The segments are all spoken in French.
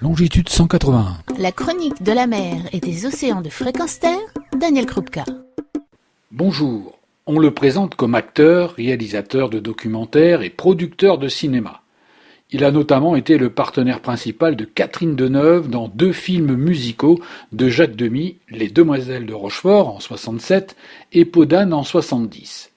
Longitude 181. La chronique de la mer et des océans de Fréquence Terre, Daniel Krupka. Bonjour, on le présente comme acteur, réalisateur de documentaires et producteur de cinéma. Il a notamment été le partenaire principal de Catherine Deneuve dans 2 films musicaux de Jacques Demy, Les Demoiselles de Rochefort en 67 et Peau d'âne en 70.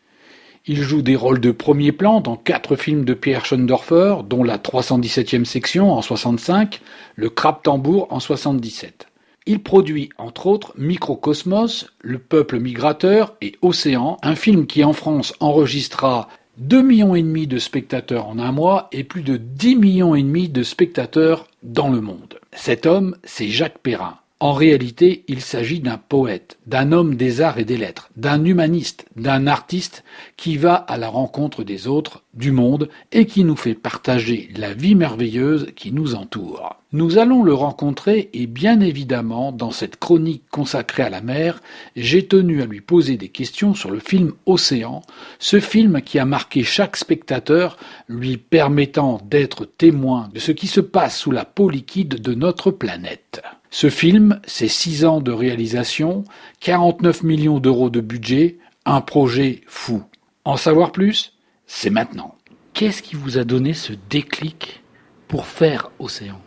Il joue des rôles de premier plan dans 4 films de Pierre Schoendorfer, dont la 317e section en 65, Le Crabe-Tambour en 77. Il produit, entre autres, Microcosmos, Le Peuple migrateur et Océan, un film qui en France enregistra 2,5 millions de spectateurs en un mois et plus de 10,5 millions de spectateurs dans le monde. Cet homme, c'est Jacques Perrin. En réalité, il s'agit d'un poète, d'un homme des arts et des lettres, d'un humaniste, d'un artiste qui va à la rencontre des autres, du monde, et qui nous fait partager la vie merveilleuse qui nous entoure. Nous allons le rencontrer et bien évidemment, dans cette chronique consacrée à la mer, j'ai tenu à lui poser des questions sur le film Océan, ce film qui a marqué chaque spectateur, lui permettant d'être témoin de ce qui se passe sous la peau liquide de notre planète. Ce film, c'est 6 ans de réalisation, 49 millions d'euros de budget, un projet fou. En savoir plus, c'est maintenant. Qu'est-ce qui vous a donné ce déclic pour faire Océan ?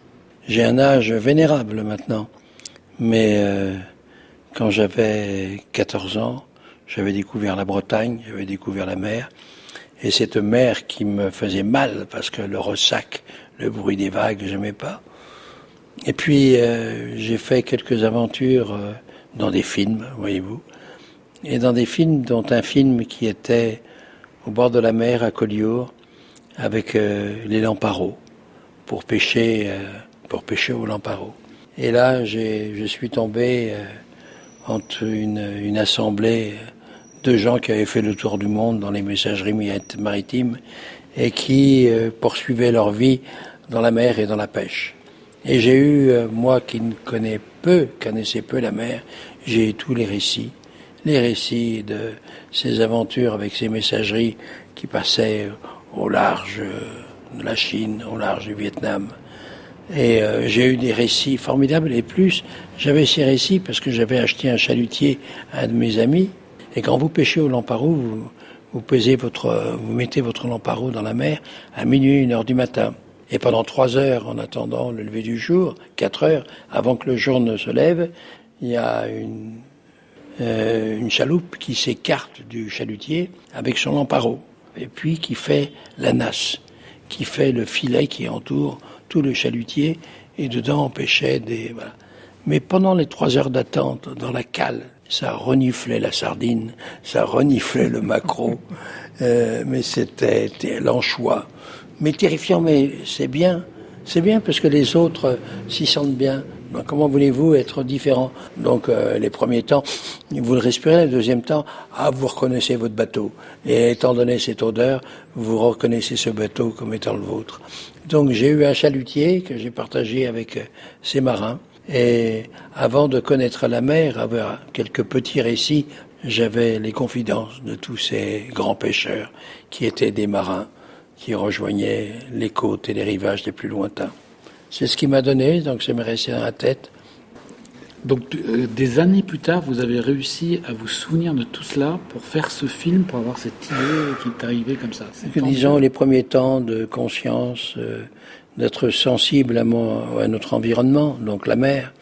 J'ai un âge vénérable maintenant, mais quand j'avais 14 ans, j'avais découvert la Bretagne, j'avais découvert la mer, et cette mer qui me faisait mal parce que le ressac, le bruit des vagues, j'aimais pas. Et puis j'ai fait quelques aventures dans des films, voyez-vous, et dans des films, dont un film qui était au bord de la mer à Collioure avec les lamparaux pour pêcher au lamparo. Et là, je suis tombé entre une assemblée de gens qui avaient fait le tour du monde dans les messageries maritimes et qui poursuivaient leur vie dans la mer et dans la pêche. Et j'ai eu, moi qui connaissais peu la mer, j'ai eu tous les récits de ces aventures avec ces messageries qui passaient au large de la Chine, au large du Vietnam. Et j'ai eu des récits formidables, et plus, j'avais ces récits parce que j'avais acheté un chalutier à un de mes amis, et quand vous pêchez au lamparo, vous mettez votre lamparo dans la mer à minuit, 1h du matin. Et pendant 3 heures, en attendant le lever du jour, 4 heures, avant que le jour ne se lève, il y a une chaloupe qui s'écarte du chalutier avec son lamparo, et puis qui fait la nasse, qui fait le filet qui entoure tout le chalutier, et dedans on pêchait des... Voilà. Mais pendant les 3 heures d'attente, dans la cale, ça reniflait la sardine, ça reniflait le maquereau, mais c'était l'anchois. Mais terrifiant, mais c'est bien parce que les autres s'y sentent bien. Donc, comment voulez-vous être différent ? Donc les premiers temps, vous le respirez, le deuxième temps, vous reconnaissez votre bateau. Et étant donné cette odeur, vous reconnaissez ce bateau comme étant le vôtre. Donc j'ai eu un chalutier que j'ai partagé avec ces marins. Et avant de connaître la mer, avoir quelques petits récits, j'avais les confidences de tous ces grands pêcheurs qui étaient des marins, qui rejoignaient les côtes et les rivages les plus lointains. C'est ce qui m'a donné, donc ça m'est resté dans la tête. Donc des années plus tard, vous avez réussi à vous souvenir de tout cela pour faire ce film, pour avoir cette idée qui est arrivée comme ça. Disons, les premiers temps de conscience, d'être sensible à notre environnement, donc la mer.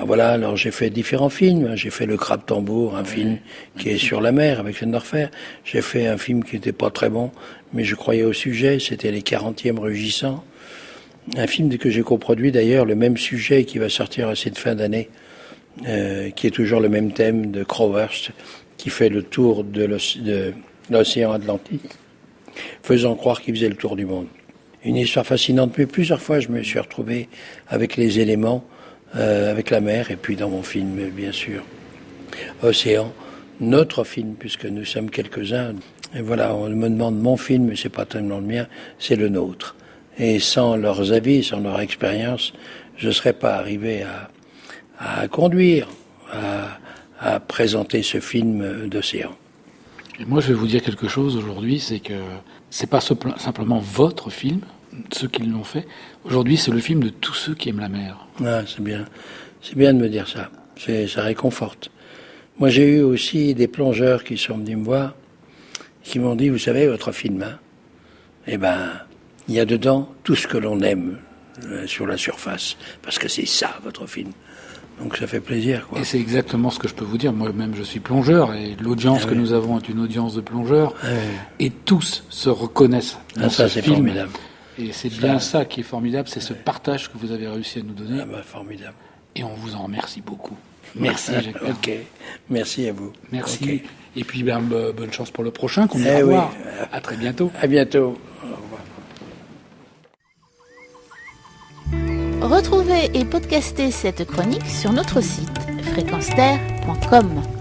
Voilà, alors j'ai fait différents films. J'ai fait Le Crabe-Tambour, un film qui est sur la mer avec Schoendorfer. J'ai fait un film qui n'était pas très bon, mais je croyais au sujet, c'était Les 40e Rugissants. Un film que j'ai coproduit d'ailleurs, le même sujet qui va sortir à cette fin d'année, qui est toujours le même thème de Crowhurst, qui fait le tour de l'océan Atlantique, faisant croire qu'il faisait le tour du monde. Une histoire fascinante, mais plusieurs fois je me suis retrouvé avec les éléments, avec la mer, et puis dans mon film, bien sûr, Océan, notre film, puisque nous sommes quelques-uns. Et voilà, on me demande mon film, mais c'est pas tellement le mien, c'est le nôtre. Et sans leurs avis, sans leur expérience, je ne serais pas arrivé à conduire, à présenter ce film d'Océan. Et moi, je vais vous dire quelque chose aujourd'hui, c'est que c'est pas simplement votre film, ceux qui l'ont fait. Aujourd'hui, c'est le film de tous ceux qui aiment la mer. Ah, c'est bien. C'est bien de me dire ça. Ça réconforte. Moi, j'ai eu aussi des plongeurs qui sont venus me voir, qui m'ont dit, vous savez, votre film, hein, eh ben, il y a dedans tout ce que l'on aime sur la surface. Parce que c'est ça, votre film. Donc ça fait plaisir, quoi. Et c'est exactement ce que je peux vous dire. Moi-même, je suis plongeur et l'audience que nous avons est une audience de plongeurs. Et tous se reconnaissent dans ça, ce c'est film. formidable. Et c'est bien ça qui est formidable, c'est ce partage que vous avez réussi à nous donner. Ah bah, formidable. Et on vous en remercie beaucoup. Merci, Jacques. Ok. Merci à vous. Merci. Okay. Et puis, bonne chance pour le prochain qu'on va voir. À très bientôt. À bientôt. Retrouvez et podcastez cette chronique sur notre site fréquenceterre.com.